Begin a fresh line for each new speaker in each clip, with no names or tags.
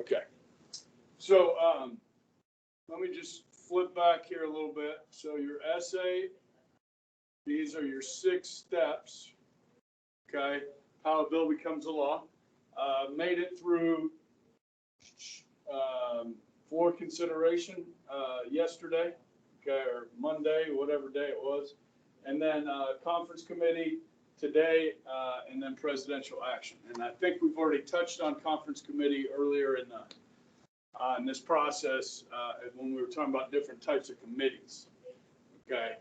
Okay. So let me just flip back here a little bit. So your essay, these are your 6 steps. Okay. How a bill becomes a law. Made it through floor consideration yesterday, okay, or Monday, whatever day it was, and then conference committee today, and then presidential action. And I think we've already touched on conference committee earlier in this process when we were talking about different types of committees. Okay.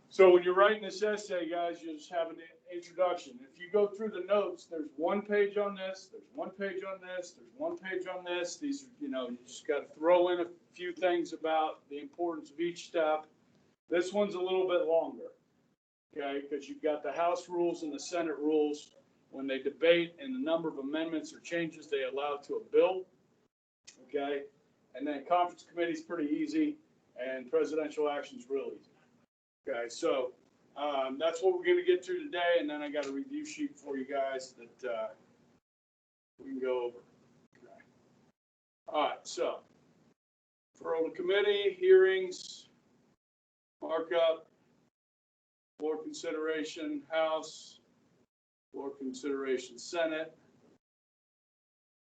So when you're writing this essay, guys, you just have an introduction. If you go through the notes, there's 1 page on this, there's 1 page on this, there's 1 page on this. These are, you just got to throw in a few things about the importance of each step. This one's a little bit longer, okay, because you've got the House rules and the Senate rules when they debate and the number of amendments or changes they allow to a bill, okay, and then conference committee is pretty easy, and presidential action is real easy. Okay, so that's what we're going to get through today, and then I got a review sheet for you guys that we can go over. Okay. All right, so referral to committee, hearings, markup, floor consideration, House, floor consideration, Senate.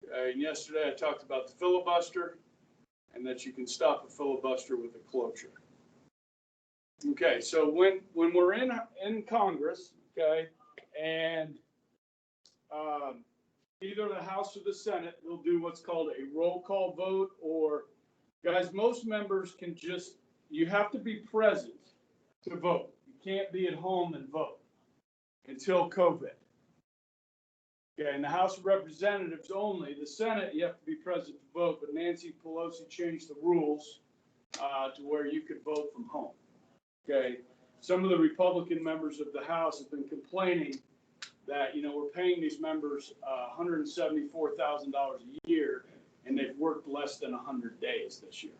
Okay, and yesterday I talked about the filibuster and that you can stop a filibuster with a cloture. Okay, so when we're in Congress, okay, and either the House or the Senate will do what's called a roll call vote, or, guys, most members can just, you have to be present to vote. You can't be at home and vote until COVID. Okay, in the House of Representatives only, the Senate, you have to be present to vote, but Nancy Pelosi changed the rules to where you could vote from home. Okay, some of the Republican members of the House have been complaining that, we're paying these members $174,000 a year, and they've worked less than 100 days this year.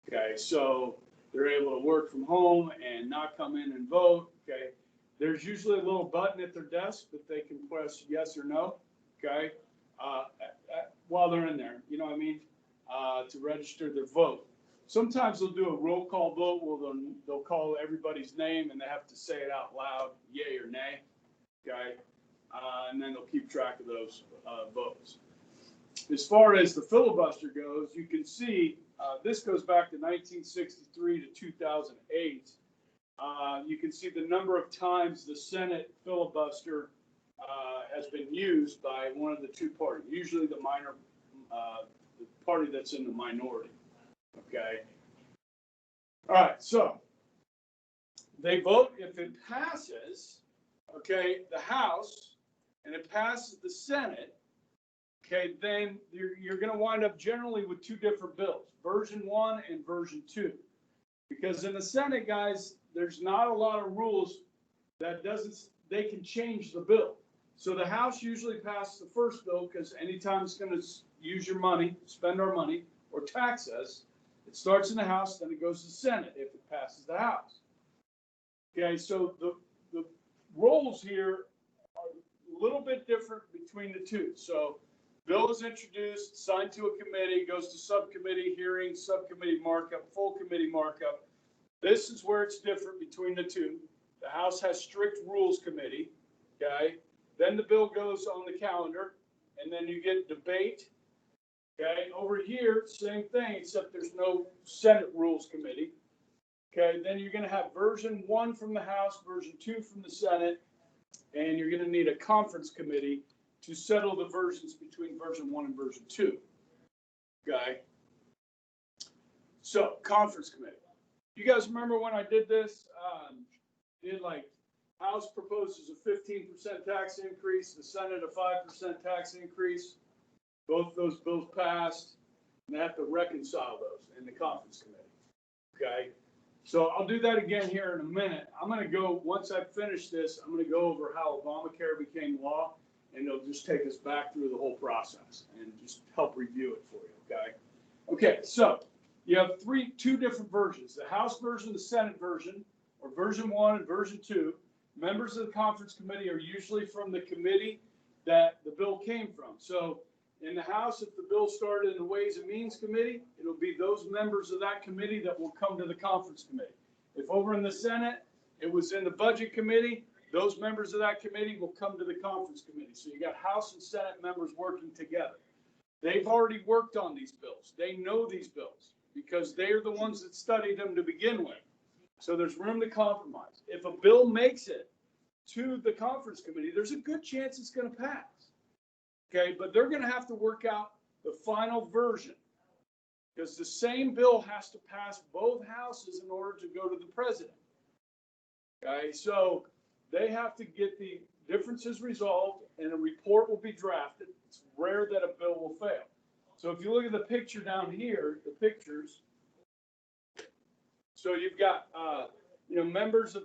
Okay, so they're able to work from home and not come in and vote. Okay, there's usually a little button at their desk that they can press yes or no. Okay, while they're in there, you know what I mean, to register their vote. Sometimes they'll do a roll call vote where they'll call everybody's name and they have to say it out loud, yay or nay. Okay, and then they'll keep track of those votes. As far as the filibuster goes, you can see this goes back to 1963 to 2008. You can see the number of times the Senate filibuster has been used by one of the 2 parties, usually the party that's in the minority. Okay. All right. So they vote. If it passes, okay, the House, and it passes the Senate, okay, then you're going to wind up generally with 2 different bills, version 1 and version 2. Because in the Senate, guys, there's not a lot of rules that they can change the bill. So the House usually passes the first bill because anytime it's going to use your money, spend our money, or tax us, it starts in the House, then it goes to the Senate if it passes the House. Okay, so the roles here are a little bit different between the 2. So bill is introduced, signed to a committee, goes to subcommittee hearing, subcommittee markup, full committee markup. This is where it's different between the 2. The House has strict rules committee, okay? Then the bill goes on the calendar, and then you get debate. Okay, over here, same thing, except there's no Senate Rules Committee. Okay, then you're going to have version 1 from the House, version 2 from the Senate, and you're going to need a conference committee to settle the versions between version 1 and version 2. Okay, so conference committee. You guys remember when I did this? House proposes a 15% tax increase, the Senate a 5% tax increase. Both those bills passed, and they have to reconcile those in the conference committee. Okay, so I'll do that again here in a minute. I'm going to go, once I finish this, I'm going to go over how Obamacare became law, and it'll just take us back through the whole process and just help review it for you. Okay. Okay, so you have 2 different versions: the House version, the Senate version, or version 1 and version 2. Members of the conference committee are usually from the committee that the bill came from. So In the House, if the bill started in the Ways and Means Committee, it'll be those members of that committee that will come to the conference committee. If over in the Senate, it was in the Budget Committee, those members of that committee will come to the conference committee. So you got House and Senate members working together. They've already worked on these bills. They know these bills because they are the ones that studied them to begin with. So there's room to compromise. If a bill makes it to the conference committee, there's a good chance it's going to pass. Okay, but they're going to have to work out the final version because the same bill has to pass both houses in order to go to the president. Okay, so they have to get the differences resolved and a report will be drafted. It's rare that a bill will fail. So if you look at the picture down here, the pictures, so you've got, members of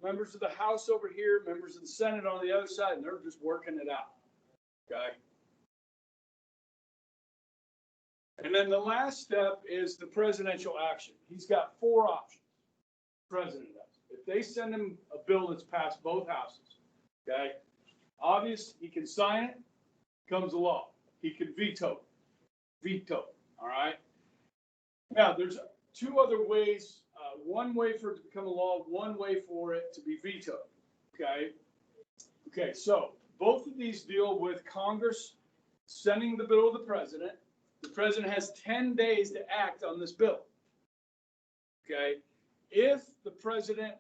members of the House over here, members of the Senate on the other side, and they're just working it out. Okay. And then the last step is the presidential action. He's got 4 options. The president does. If they send him a bill that's passed both houses, okay, obvious, he can sign it, becomes a law. He can veto it. All right. Now, there's 2 other ways. One way for it to become a law, one way for it to be vetoed. Okay. Okay. So both of these deal with Congress sending the bill to the president. The president has 10 days to act on this bill. Okay. If the president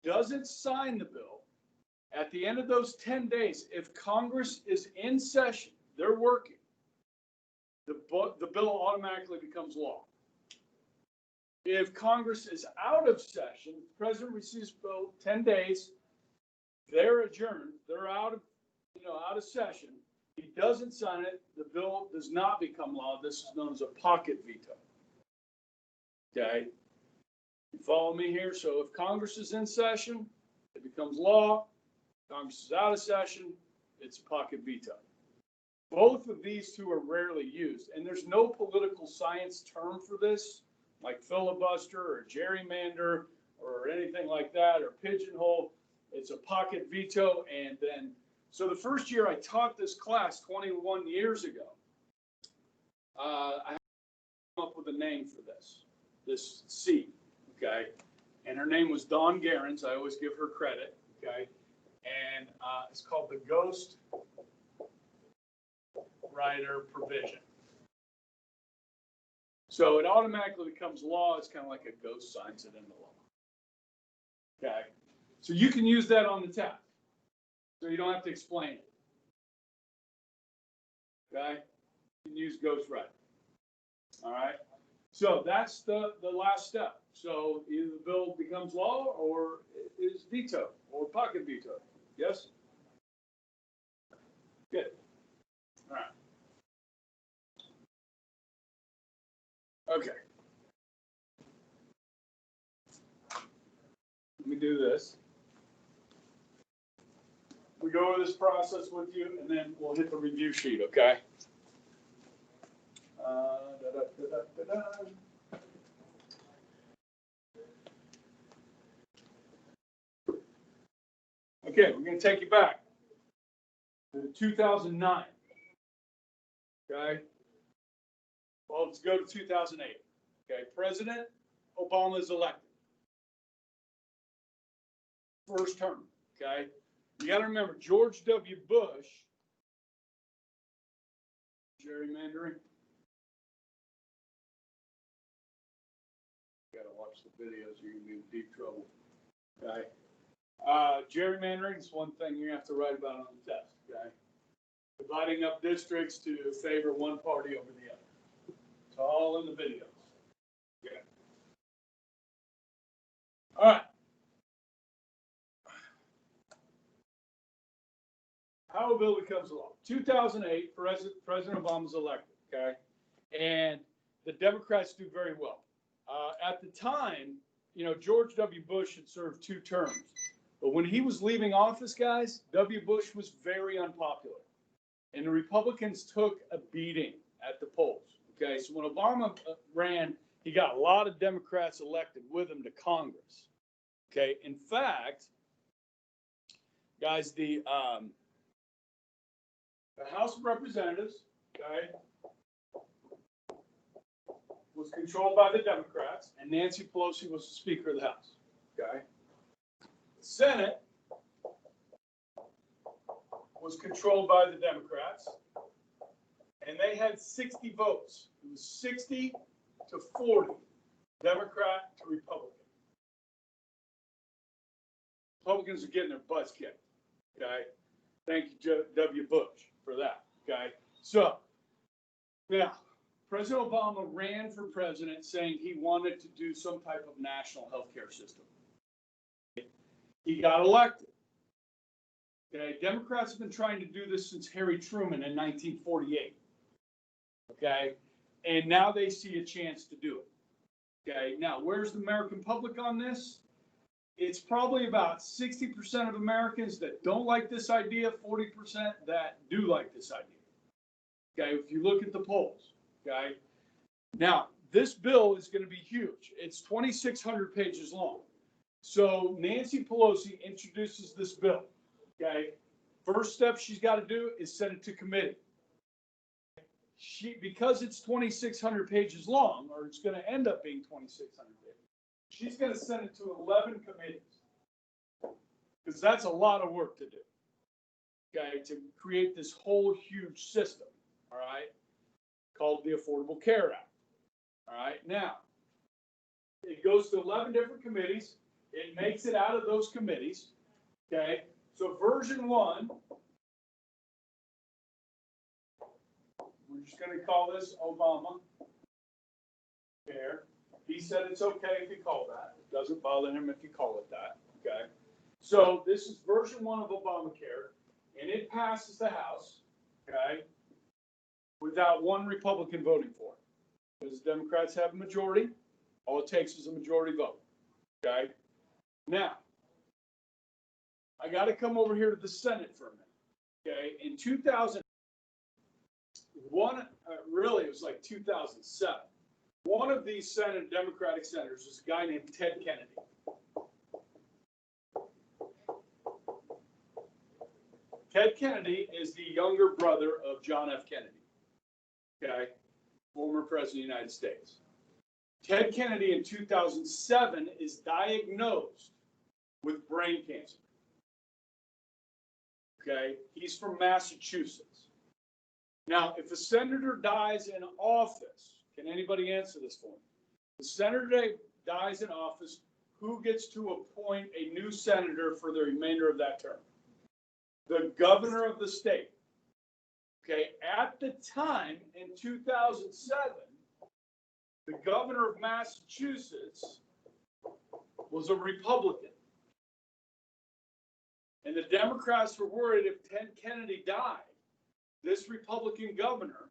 doesn't sign the bill, at the end of those 10 days, if Congress is in session, they're working, the bill automatically becomes law. If Congress is out of session, the president receives the bill 10 days, they're adjourned, they're out of session. He doesn't sign it, the bill does not become law. This is known as a pocket veto. Okay? You follow me here? So if Congress is in session, it becomes law. Congress is out of session, it's a pocket veto. Both of these 2 are rarely used, and there's no political science term for this, like filibuster or gerrymander or anything like that, or pigeonhole. It's a pocket veto. And then, so the first year I taught this class 21 years ago, I came up with a name for this seat, okay? And her name was Dawn Garens. I always give her credit, okay? And it's called the Ghost Rider Provision. So it automatically becomes law. It's kind of like a ghost signs it into law. Okay. So you can use that on the test. So you don't have to explain it. Okay. You can use ghost rider. All right. So that's the last step. So either the bill becomes law or it is vetoed or pocket vetoed. Yes? Good. All right. Okay. Let me do this. We go over this process with you, and then we'll hit the review sheet, okay? Okay, we're going to take you back to 2009. Okay? Well, let's go to 2008. Okay, President Obama is elected. First term, okay? You got to remember, George W. Bush, gerrymandering. You got to watch the videos, you're going to be in deep trouble. Okay? Gerrymandering is one thing you have to write about on the test, okay? Dividing up districts to favor one party over the other. It's all in the videos. Okay. All right. How a bill becomes law. 2008, President Obama's elected, okay? And the Democrats do very well. At the time, George W. Bush had served 2 terms. But when he was leaving office, guys, W. Bush was very unpopular. And the Republicans took a beating at the polls. Okay, so when Obama ran, he got a lot of Democrats elected with him to Congress. Okay, in fact, guys, The House of Representatives, okay, was controlled by the Democrats, and Nancy Pelosi was the Speaker of the House, okay? The Senate was controlled by the Democrats, and they had 60 votes. It was 60 to 40, Democrat to Republican. Republicans are getting their butts kicked, okay? Thank you, W. Bush, for that, okay? So, now, President Obama ran for president saying he wanted to do some type of national health care system. He got elected. Okay, Democrats have been trying to do this since Harry Truman in 1948. Okay, and now they see a chance to do it. Okay, now where's the American public on this? It's probably about 60% of Americans that don't like this idea, 40% that do like this idea. Okay, if you look at the polls, okay? Now, this bill is going to be huge. It's 2,600 pages long. So Nancy Pelosi introduces this bill, okay? First step she's got to do is send it to committee. Because it's 2,600 pages long, or it's going to end up being 2,600 pages, she's going to send it to 11 committees, because that's a lot of work to do, okay, to create this whole huge system, all right, called the Affordable Care Act. All right, now, it goes to 11 different committees. It makes it out of those committees, okay? So version 1, we're just going to call this Obama Care. He said it's okay if you call that. It doesn't bother him if you call it that, okay? So this is version 1 of Obamacare, and it passes the House, okay, without one Republican voting for it. Because the Democrats have a majority, all it takes is a majority vote, okay? Now, I got to come over here to the Senate for a minute, okay? In 2001, really it was like 2007, one of these Senate Democratic senators was a guy named Ted Kennedy. Ted Kennedy is the younger brother of John F. Kennedy, okay? Former President of the United States. Ted Kennedy in 2007 is diagnosed with brain cancer. Okay, he's from Massachusetts. Now, if a senator dies in office, can anybody answer this for me? The senator dies in office, who gets to appoint a new senator for the remainder of that term? The governor of the state. Okay, at the time in 2007, the governor of Massachusetts was a Republican. And the Democrats were worried if Ted Kennedy died, this Republican governor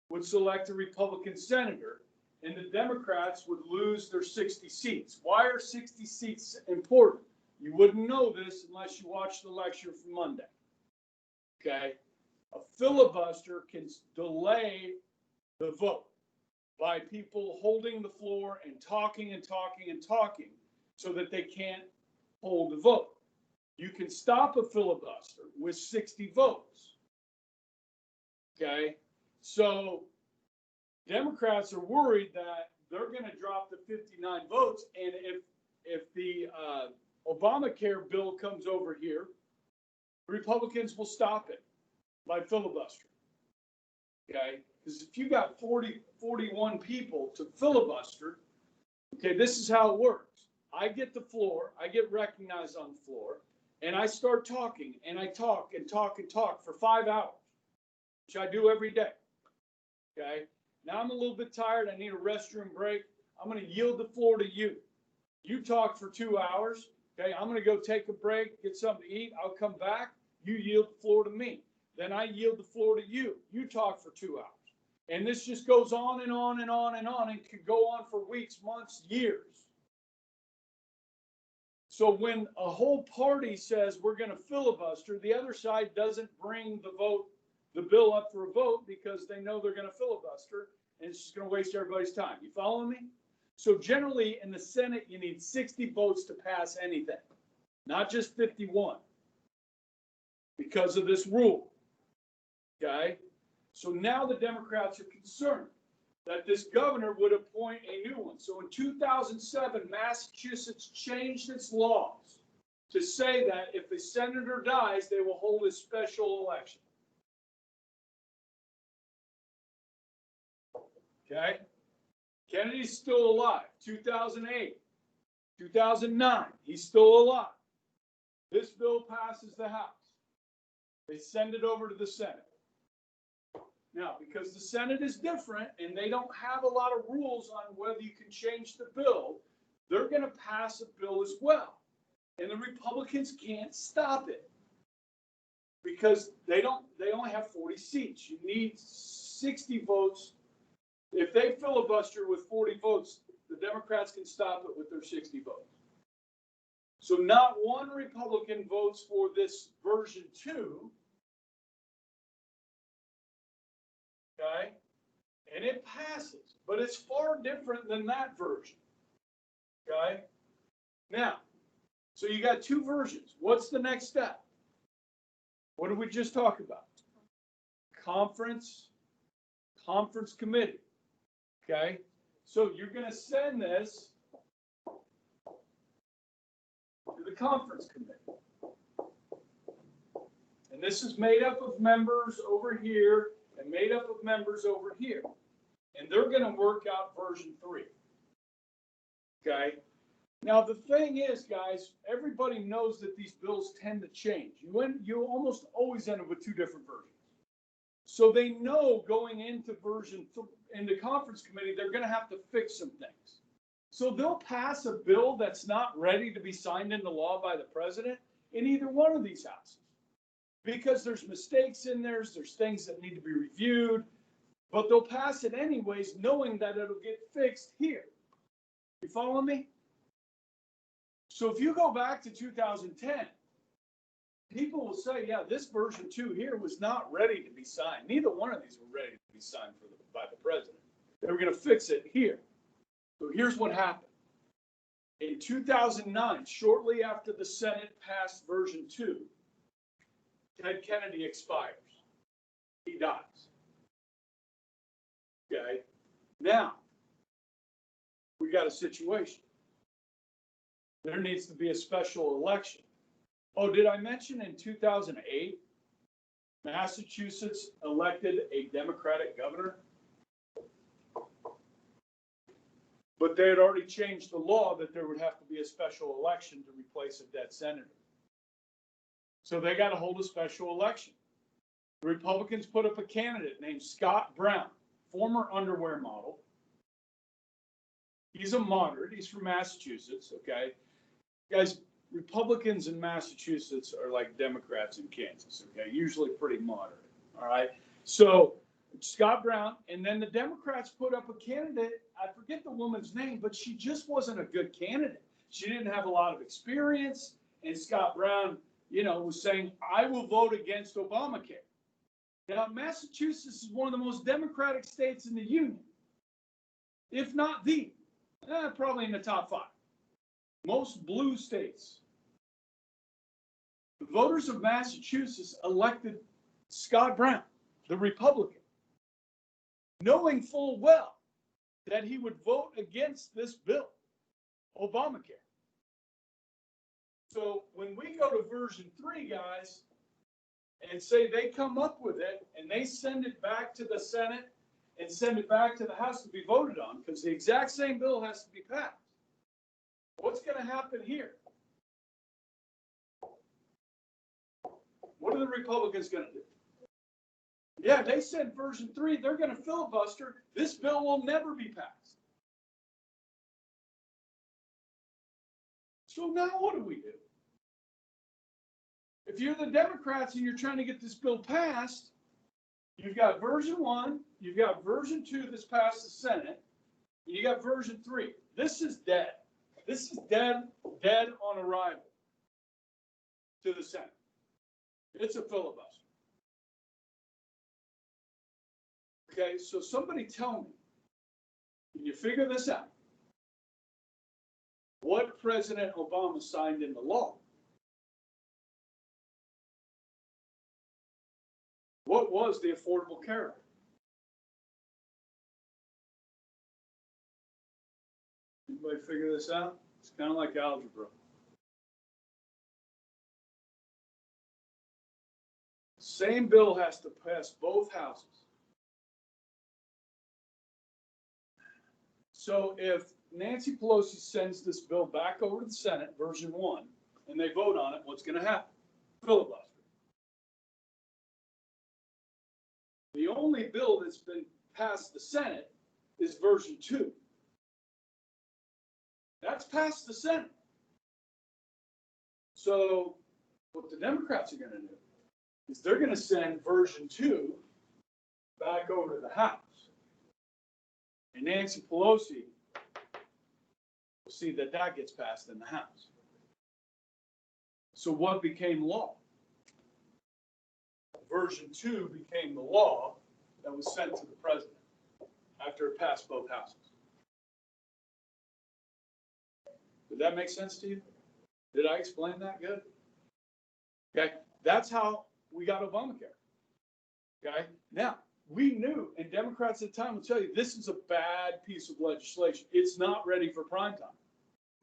would select a Republican senator, and the Democrats would lose their 60 seats. Why are 60 seats important? You wouldn't know this unless you watched the lecture from Monday. Okay? A filibuster can delay the vote by people holding the floor and talking and talking and talking so that they can't hold the vote. You can stop a filibuster with 60 votes. Okay? So Democrats are worried that they're going to drop to 59 votes, and if the Obamacare bill comes over here, Republicans will stop it by filibustering. Okay? Because if you got 41 people to filibuster, okay, this is how it works. I get the floor, I get recognized on the floor, and I start talking, and I talk and talk and talk for 5 hours, which I do every day. Okay? Now I'm a little bit tired, I need a restroom break. I'm going to yield the floor to you. You talk for 2 hours. Okay, I'm going to go take a break, get something to eat. I'll come back. You yield the floor to me. Then I yield the floor to you. You talk for 2 hours. And this just goes on and on and on and on, and could go on for weeks, months, years. So when a whole party says we're going to filibuster, the other side doesn't bring the bill up for a vote, because they know they're going to filibuster, and it's just going to waste everybody's time. You following me? So generally in the Senate, you need 60 votes to pass anything, not just 51, because of this rule. Okay? So now the Democrats are concerned that this governor would appoint a new one. So in 2007, Massachusetts changed its laws to say that if a senator dies, they will hold a special election. Okay? Kennedy's still alive. 2008, 2009, he's still alive. This bill passes the House. They send it over to the Senate. Now, because the Senate is different and they don't have a lot of rules on whether you can change the bill, they're going to pass a bill as well. And the Republicans can't stop it because they only have 40 seats. You need 60 votes. If they filibuster with 40 votes, the Democrats can stop it with their 60 votes. So not one Republican votes for this version 2. Okay? And it passes, but it's far different than that version. Okay? Now, so you got 2 versions. What's the next step? What did we just talk about? Conference committee. Okay? So you're going to send this to the conference committee. And this is made up of members over here and made up of members over here. And they're going to work out version 3. Okay? Now, the thing is, guys, everybody knows that these bills tend to change. You almost always end up with 2 different versions. So they know going into into conference committee, they're going to have to fix some things. So they'll pass a bill that's not ready to be signed into law by the president in either one of these houses. Because there's mistakes in there, there's things that need to be reviewed, but they'll pass it anyways, knowing that it'll get fixed here. You follow me? So if you go back to 2010, people will say, yeah, this version 2 here was not ready to be signed. Neither one of these were ready to be signed by the president. They were going to fix it here. So here's what happened. In 2009, shortly after the Senate passed version 2, Ted Kennedy expires. He dies. Okay? Now, we got a situation. There needs to be a special election. Oh, did I mention in 2008, Massachusetts elected a Democratic governor? But they had already changed the law that there would have to be a special election to replace a dead senator. So they got to hold a special election. The Republicans put up a candidate named Scott Brown, former underwear model. He's a moderate. He's from Massachusetts, okay? Guys, Republicans in Massachusetts are like Democrats in Kansas, okay? Usually pretty moderate, all right? So Scott Brown, and then the Democrats put up a candidate. I forget the woman's name, but she just wasn't a good candidate. She didn't have a lot of experience, and Scott Brown, was saying, I will vote against Obamacare. Now, Massachusetts is one of the most democratic states in the union, if not probably in the top 5. Most blue states. The voters of Massachusetts elected Scott Brown, the Republican, knowing full well that he would vote against this bill, Obamacare. So when we go to version 3, guys, and say they come up with it and they send it back to the Senate and send it back to the House to be voted on, because the exact same bill has to be passed, what's going to happen here? What are the Republicans going to do? Yeah, they said version 3, they're going to filibuster. This bill will never be passed. So now what do we do? If you're the Democrats and you're trying to get this bill passed, you've got version 1, you've got version 2 that's passed the Senate, and you got version 3. This is dead. This is dead on arrival to the Senate. It's a filibuster. Okay, so somebody tell me, can you figure this out? What President Obama signed into law? What was the Affordable Care Act? Anybody figure this out? It's kind of like algebra. Same bill has to pass both houses. So if Nancy Pelosi sends this bill back over to the Senate, version 1, and they vote on it, what's going to happen? Filibuster. The only bill that's been passed the Senate is version 2. That's passed the Senate. So what the Democrats are going to do is they're going to send version 2 back over to the House. And Nancy Pelosi will see that that gets passed in the House. So what became law? Version 2 became the law that was sent to the president after it passed both houses. Did that make sense to you? Did I explain that good? Okay, that's how we got Obamacare. Okay, now we knew, and Democrats at the time will tell you, this is a bad piece of legislation. It's not ready for prime time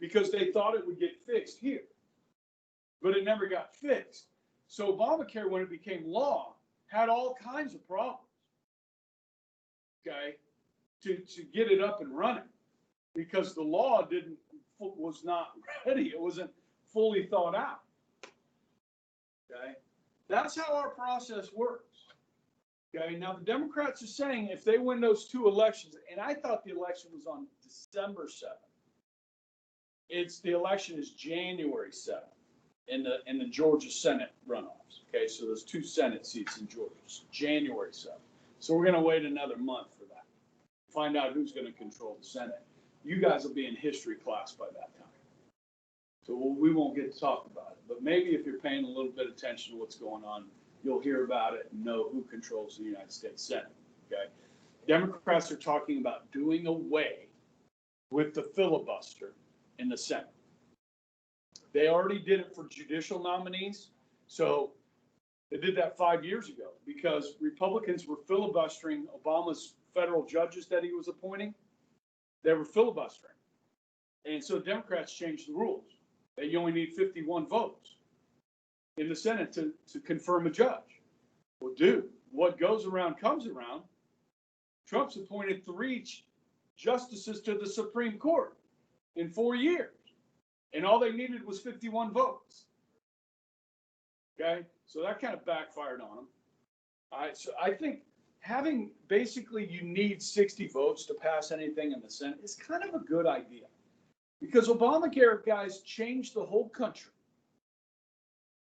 because they thought it would get fixed here, but it never got fixed. So Obamacare, when it became law, had all kinds of problems. Okay, to get it up and running because the law was not ready. It wasn't fully thought out. Okay, that's how our process works. Okay, now the Democrats are saying if they win those 2 elections, and I thought the election was on December 7th. The election is January 7th in the Georgia Senate runoffs. Okay, so there's 2 Senate seats in Georgia, January 7th. So we're going to wait another month for that. Find out who's going to control the Senate. You guys will be in history class by that time. So we won't get to talk about it. But maybe if you're paying a little bit of attention to what's going on, you'll hear about it and know who controls the United States Senate. Okay? Democrats are talking about doing away with the filibuster in the Senate. They already did it for judicial nominees. So they did that 5 years ago because Republicans were filibustering Obama's federal judges that he was appointing. They were filibustering. And so Democrats changed the rules. That you only need 51 votes in the Senate to confirm a judge. Well, dude, what goes around comes around. Trump's appointed 3 justices to the Supreme Court in 4 years. And all they needed was 51 votes. Okay, so that kind of backfired on them. All right, so I think having basically you need 60 votes to pass anything in the Senate is kind of a good idea. Because Obamacare, guys, changed the whole country.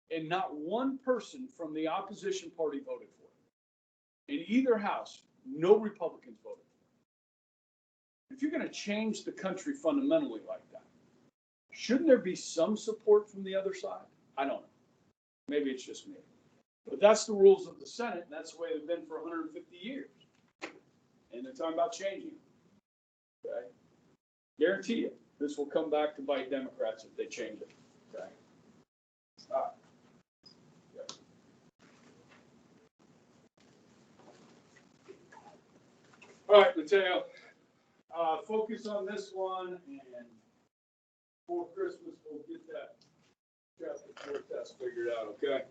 And not one person from the opposition party voted for it. In either house, no Republicans voted for it. If you're going to change the country fundamentally like that, shouldn't there be some support from the other side? I don't know. Maybe it's just me. But that's the rules of the Senate, and that's the way they've been for 150 years. And they're talking about changing it. Okay? Guarantee you, this will come back to bite Democrats if they change it. Okay? All right. Okay. All right, Mateo. Focus on this one, and before Christmas, we'll get that chapter 4 test figured out, okay?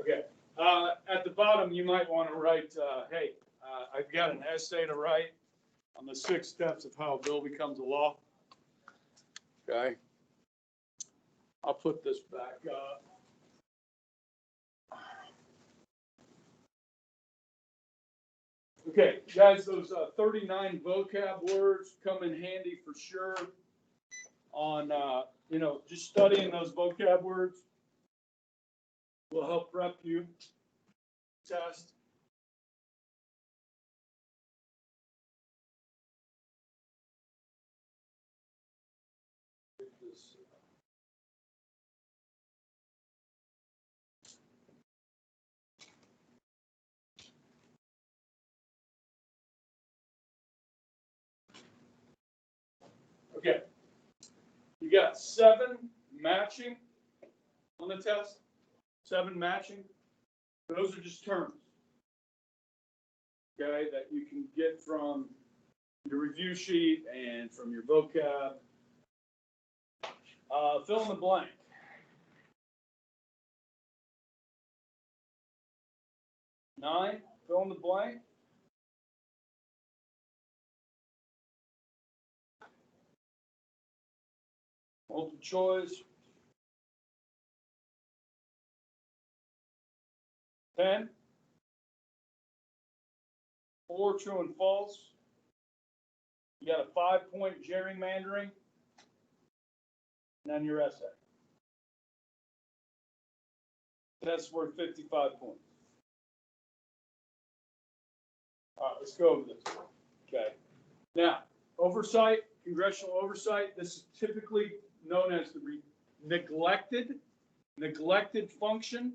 Okay. At the bottom, you might want to write, hey, I've got an essay to write on the 6 steps of how a bill becomes a law. Okay. I'll put this back up. Okay, guys, those 39 vocab words come in handy for sure on, just studying those vocab words will help prep you. Test. Okay. got 7 matching on the test. 7 matching. Those are just terms, okay, that you can get from your review sheet and from your vocab. Fill in the blank. Nine, fill in the blank. Multiple choice. 10. 4 true and false. You got a 5-point gerrymandering. And then your essay. That's worth 55 points. All right, let's go over this. Okay. Now, oversight, congressional oversight. This is typically known as the neglected function.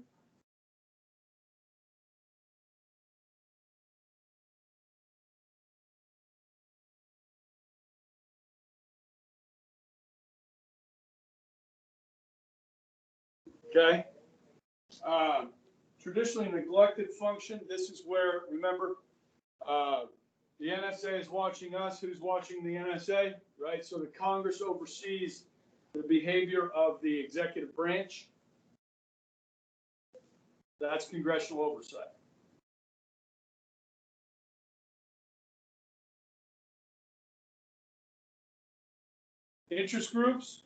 Okay. Traditionally neglected function. This is where, remember, the NSA is watching us. Who's watching the NSA, right? So the Congress oversees the behavior of the executive branch. That's congressional oversight. Interest groups,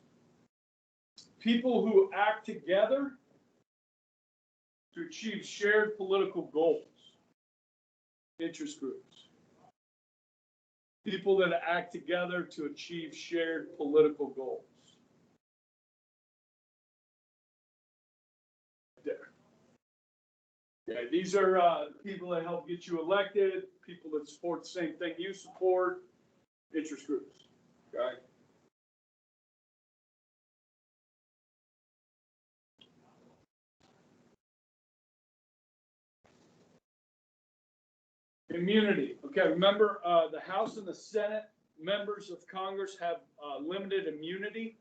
people who act together to achieve shared political goals. Interest groups. People that act together to achieve shared political goals. There. Okay, these are people that help get you elected, people that support the same thing you support, interest groups. Okay. Immunity. Okay, remember the House and the Senate members of Congress have limited immunity.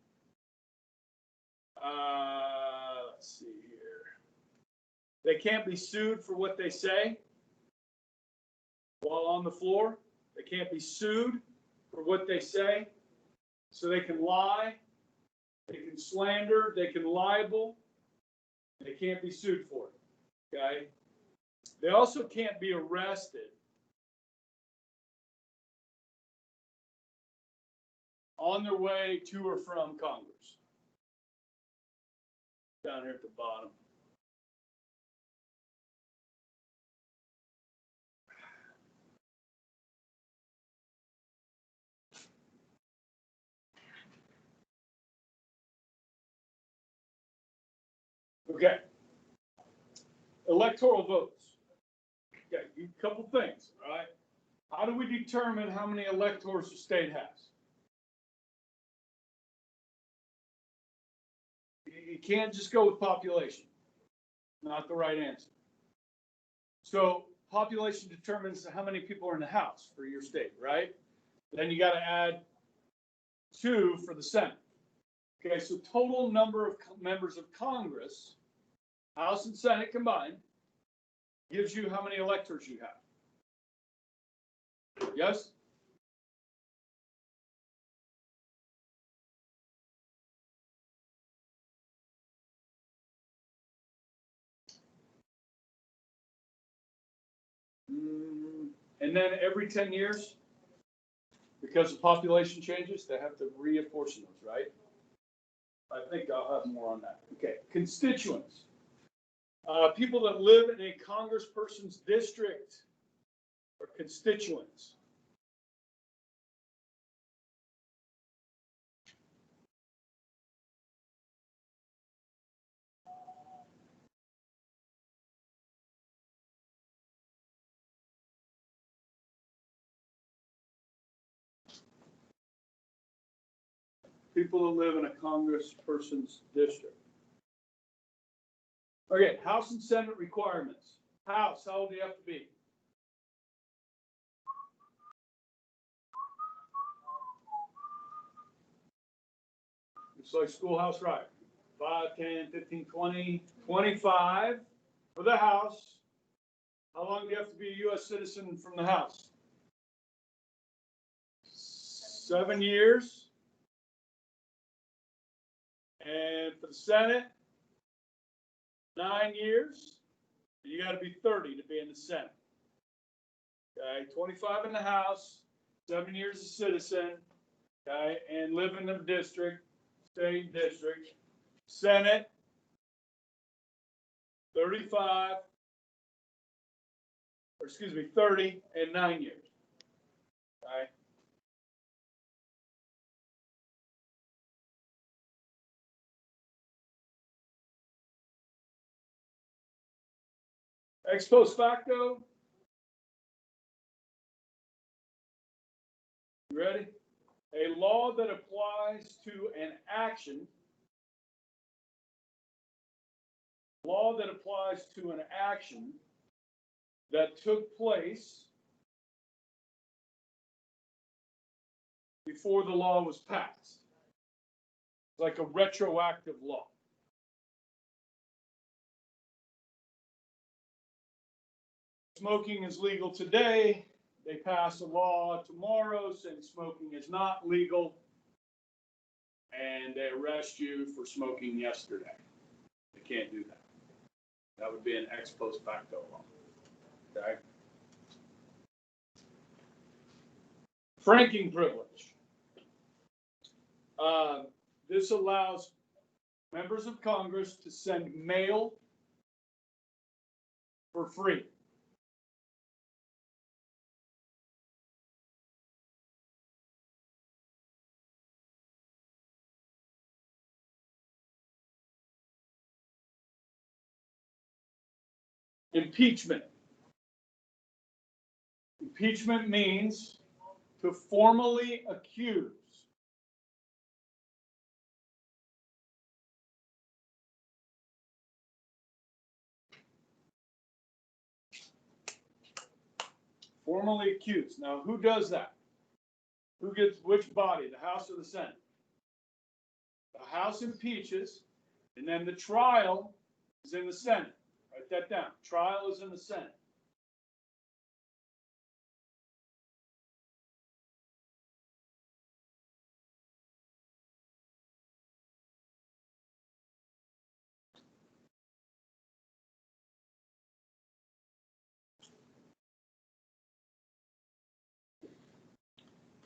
Let's see here. They can't be sued for what they say while on the floor. They can't be sued for what they say. So they can lie, they can slander, they can libel. They can't be sued for it. Okay. They also can't be arrested on their way to or from Congress. Down here at the bottom. Okay. Electoral votes. Okay, a couple things, all right? How do we determine how many electors the state has? You can't just go with population. Not the right answer. So population determines how many people are in the House for your state, right? Then you got to add 2 for the Senate. Okay, so total number of members of Congress, House and Senate combined, gives you how many electors you have. Yes? And then every 10 years, because the population changes, they have to reapportion those, right? I think I'll have more on that. Okay, constituents. People that live in a congressperson's district are constituents. People that live in a congressperson's district. Okay, House and Senate requirements. House, how old do you have to be? Just like schoolhouse right. 5, 10, 15, 20, 25 for the House. How long do you have to be a U.S. citizen from the House? 7 years. And for the Senate, 9 years. You got to be 30 to be in the Senate. Okay, 25 in the House, 7 years a citizen, okay, and live in the district, state district. Senate, 35, or excuse me, 30 and 9 years. Okay. Ex post facto. You ready? A law that applies to an action. Law that applies to an action that took place before the law was passed. It's like a retroactive law. Smoking is legal today. They pass a law tomorrow saying smoking is not legal, and they arrest you for smoking yesterday. They can't do that. That would be an ex post facto law. Okay. Franking privilege. This allows members of Congress to send mail for free. Impeachment. Impeachment means to formally accuse. Formally accused. Now, who does that? Who gets which body, the House or the Senate? The House impeaches, and then the trial is in the Senate. Write that down. Trial is in the Senate.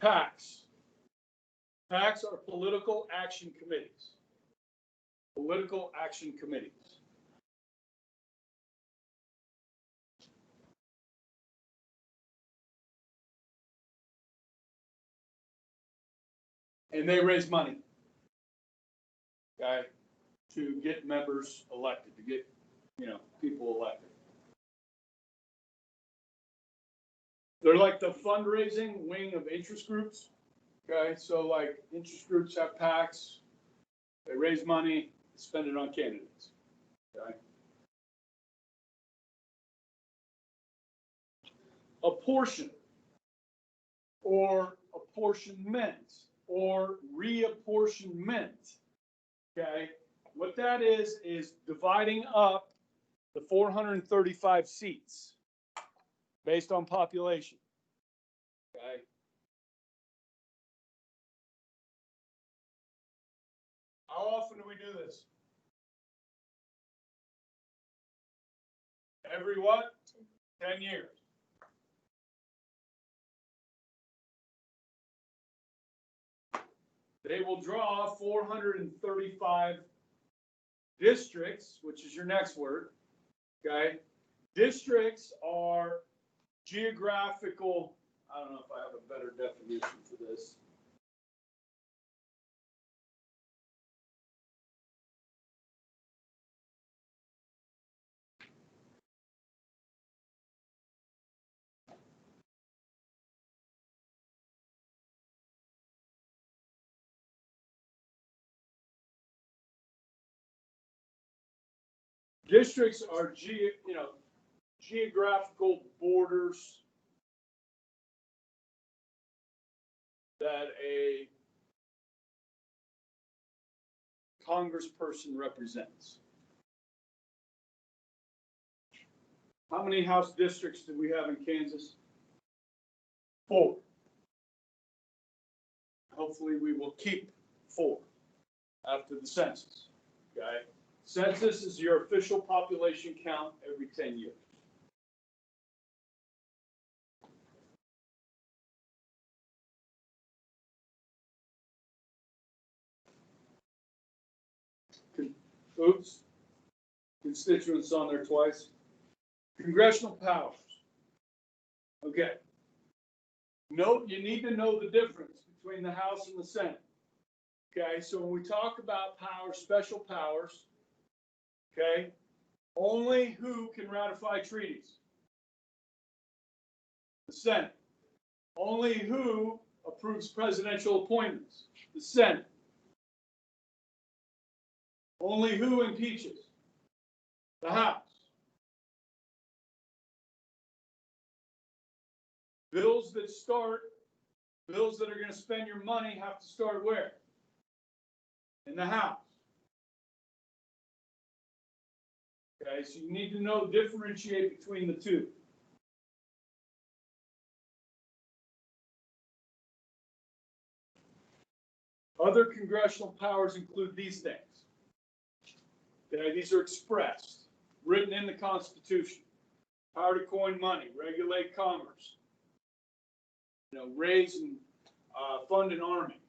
PACs. PACs are political action committees. Political action committees. And they raise money, okay, to get members elected, to get, people elected. They're like the fundraising wing of interest groups, okay? So like interest groups have PACs, they raise money, spend it on candidates, okay? Apportion or apportionment or reapportionment, okay? What that is dividing up the 435 seats based on population, okay? How often do we do this? Every what? 10 years. They will draw 435 districts, which is your next word, okay? Districts are geographical, I don't know if I have a better definition for this. Districts are geographical borders that a congressperson represents. How many House districts do we have in Kansas? 4. Hopefully we will keep 4 after the census. Okay? Census is your official population count every 10 years. Oops. Constituents on there twice. Congressional powers. Okay. Note, you need to know the difference between the House and the Senate. Okay, so when we talk about powers, special powers, okay, only who can ratify treaties? The Senate. Only who approves presidential appointments? The Senate. Only who impeaches? The House. Bills that are going to spend your money have to start where? In the House. Okay, so you need to differentiate between the two. Other congressional powers include these things. Okay, these are expressed, written in the Constitution. Power to coin money, regulate commerce, raise and fund an army,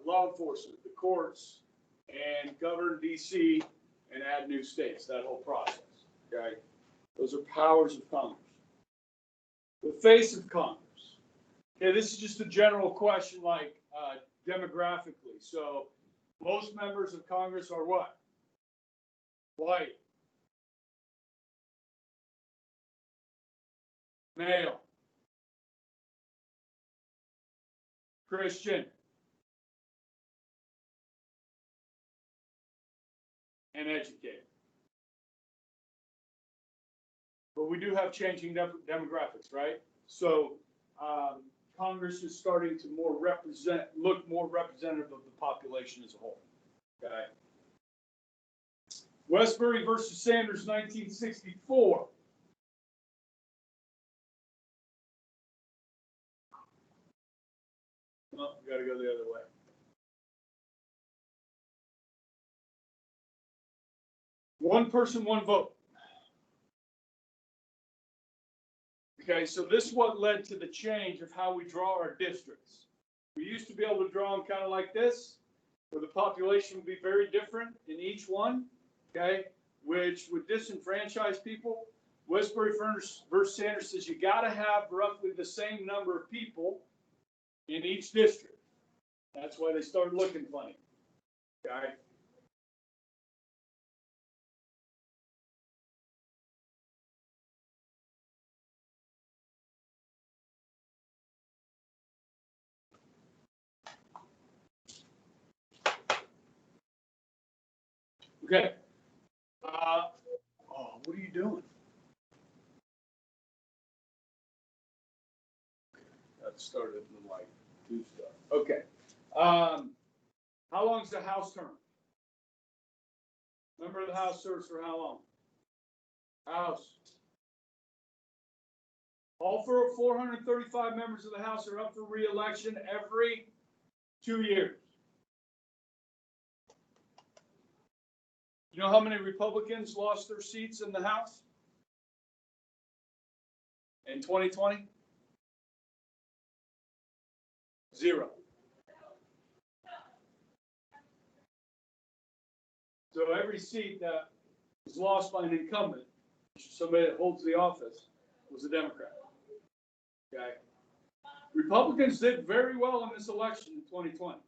law enforcement, the courts, and govern D.C. and add new states, that whole process. Okay, those are powers of Congress. The face of Congress. Okay, this is just a general question, like demographically. So most members of Congress are what? White. Male. Christian. And educated. But we do have changing demographics, right? So Congress is starting to look more representative of the population as a whole. Okay. Westbury versus Sanders, 1964. Oh, we got to go the other way. One person, one vote. Okay, so this is what led to the change of how we draw our districts. We used to be able to draw them kind of like this, where the population would be very different in each one, okay, which would disenfranchise people. Westbury versus Sanders says you got to have roughly the same number of people in each district. That's why they started looking funny, okay? Okay. What are you doing? That started to like do stuff. Okay. How long is the House term? Member of the House serves for how long? House. All 435 members of the House are up for re-election every 2 years. You know how many Republicans lost their seats in the House in 2020? 0. So every seat that was lost by an incumbent, somebody that holds the office, was a Democrat. Okay. Republicans did very well in this election in 2020.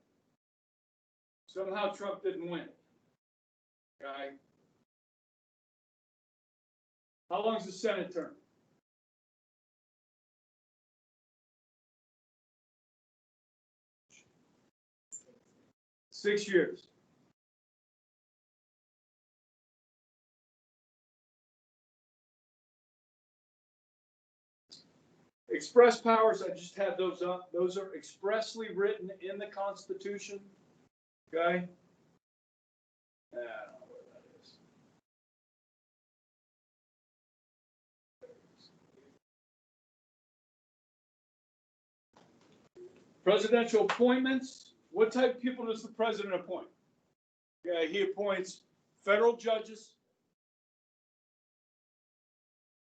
Somehow Trump didn't win. Okay. How long is the Senate term? 6 years. Express powers, I just had those up. Those are expressly written in the Constitution. Okay. I don't know where that is. Presidential appointments. What type of people does the president appoint? Yeah, he appoints federal judges,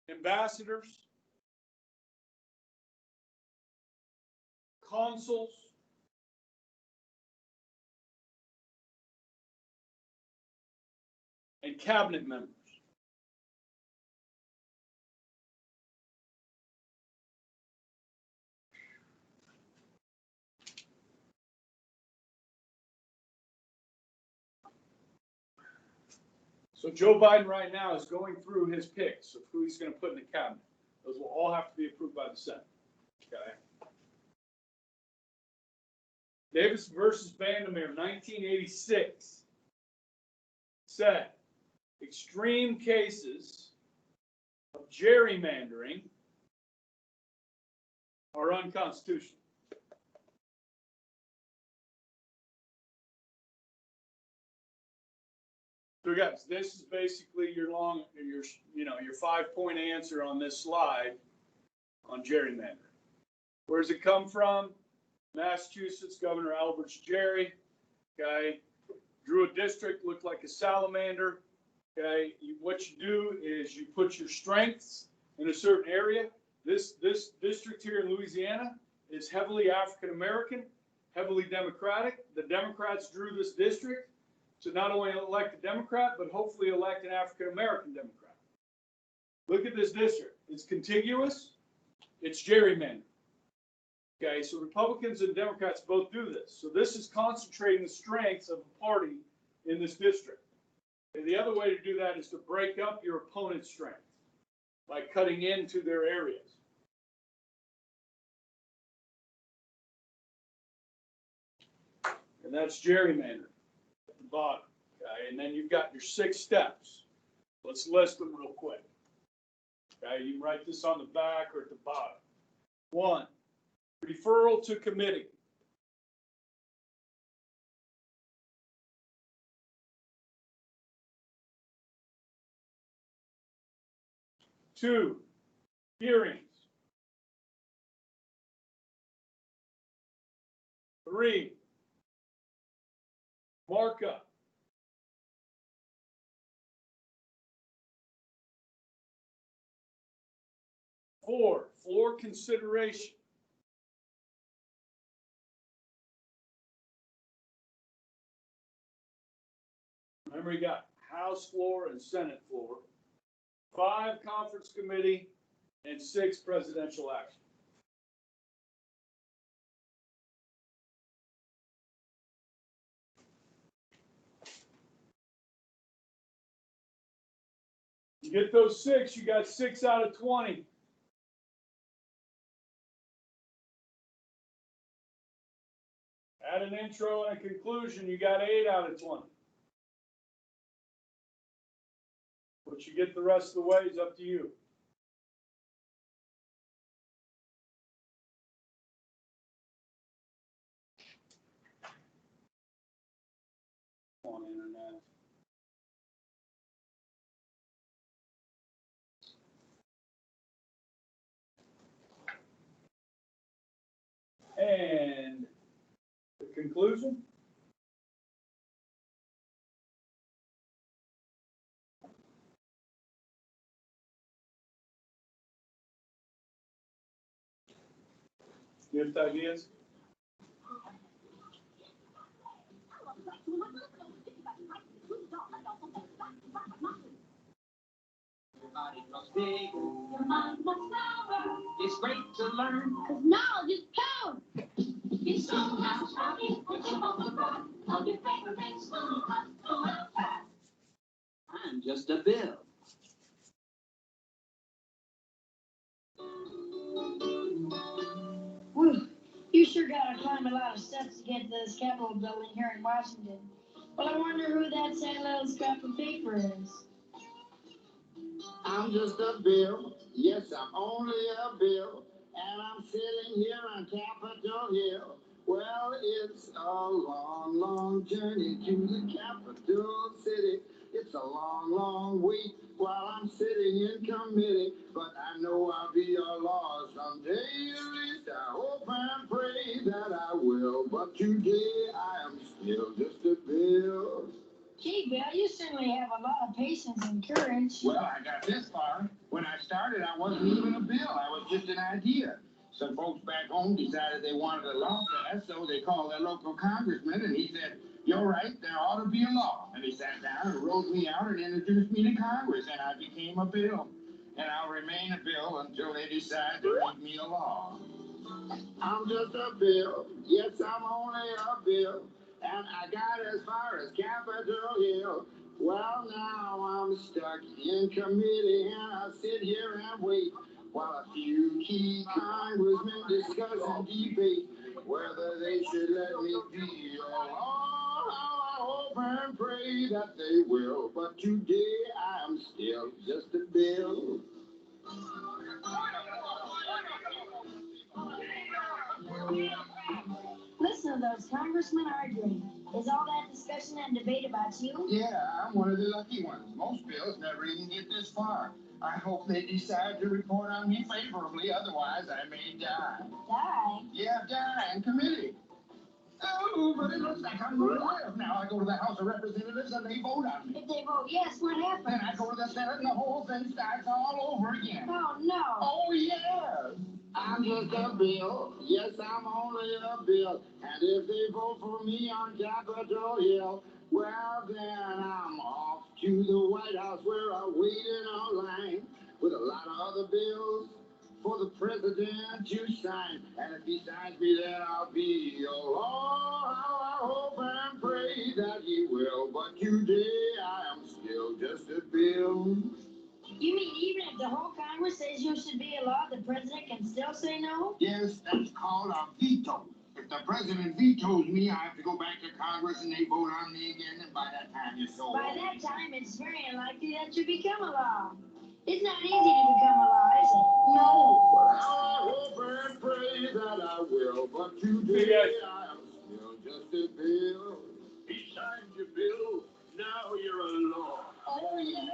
ambassadors, consuls, and cabinet members. So Joe Biden right now is going through his picks of who he's going to put in the cabinet. Those will all have to be approved by the Senate. Okay. Davis versus Vandermeer, 1986, said extreme cases of gerrymandering are unconstitutional. So guys, this is basically your 5-point answer on this slide on gerrymandering. Where does it come from? Massachusetts Governor Albert's Jerry, okay, drew a district, looked like a salamander. Okay, what you do is you put your strengths in a certain area. This district here in Louisiana is heavily African American, heavily Democratic. The Democrats drew this district to not only elect a Democrat, but hopefully elect an African American Democrat. Look at this district. It's contiguous. It's gerrymandered. Okay, so Republicans and Democrats both do this. So this is concentrating the strengths of a party in this district. And the other way to do that is to break up your opponent's strength by cutting into their areas. And that's gerrymandering at the bottom. Okay, and then you've got your 6 steps. Let's list them real quick. Okay, you can write this on the back or at the bottom. 1, referral to committee. 2, hearings. 3, markup. 4, floor consideration. 'Remember, you got House floor and Senate floor. 5, conference committee, and 6, presidential action. You get those 6, you got 6 out of 20. Add an intro and a conclusion, you got 8 out of 20. What you get the rest of the way is up to you. On internet. And the conclusion. Gift ideas.
Your body grows big, your mind grows smaller. It's great to learn, 'cause knowledge is power. It's so much happy, put you on the road. All your favorite school must go outside. I'm just a bill.
Whew, you sure gotta climb a lot of steps to get to this Capitol building here in Washington. Well, I wonder who that sad little scrap of paper is.
I'm just a bill. Yes, I'm only a bill. And I'm sitting here on Capitol Hill. Well, it's a long, long journey to the capital city. It's a long, long wait while I'm sitting in committee. But I know I'll be a law someday. At least I hope and pray that I will. But today I am still just a bill.
Gee, Bill, you certainly have a lot of patience and courage.
Well, I got this far. When I started, I wasn't even a bill. I was just an idea. Some folks back home decided they wanted a law passed, so they called their local congressman, and he said, "You're right, there ought to be a law." And he sat down and wrote me out and introduced me to Congress, and I became a bill. And I'll remain a bill until they decide to make me a law.
I'm just a bill. Yes, I'm only a bill. And I got as far as Capitol Hill. Well, now I'm stuck in committee and I sit here and wait while a few key congressmen discuss and debate whether they should let me be a law. I hope and pray that they will. But today I'm still just a bill.
Listen to those congressmen arguing. Is all that discussion and debate about you?
Yeah, I'm one of the lucky ones. Most bills never even get this far. I hope they decide to report on me favorably, otherwise I may die.
Die?
Yeah, die in committee. Oh, but it looks like I'm going to live. Now I go to the House of Representatives and they vote on me.
If they vote yes, what happens?
Then I go to the Senate and the whole thing starts all over again.
Oh, no.
Oh, yes.
I'm just a bill. Yes, I'm only a bill. And if they vote for me on Capitol Hill, well, then I'm off to the White House where I wait in a line with a lot of other bills for the president to sign. And if he signs me, then I'll be a law. I hope and pray that he will. But today I am still just a bill.
You mean even if the whole Congress says you should be a law, the president can still say no?
Yes, that's called a veto. If the president vetoes me, I have to go back to Congress and they vote on me again, and by that time you're so
By
old.
that time, it's very unlikely that you become a law. It's not easy to become a law, is it?
No, but I hope and pray that I will. But today I am still just a bill. He signed your bill. Now you're a law.
Oh, yeah.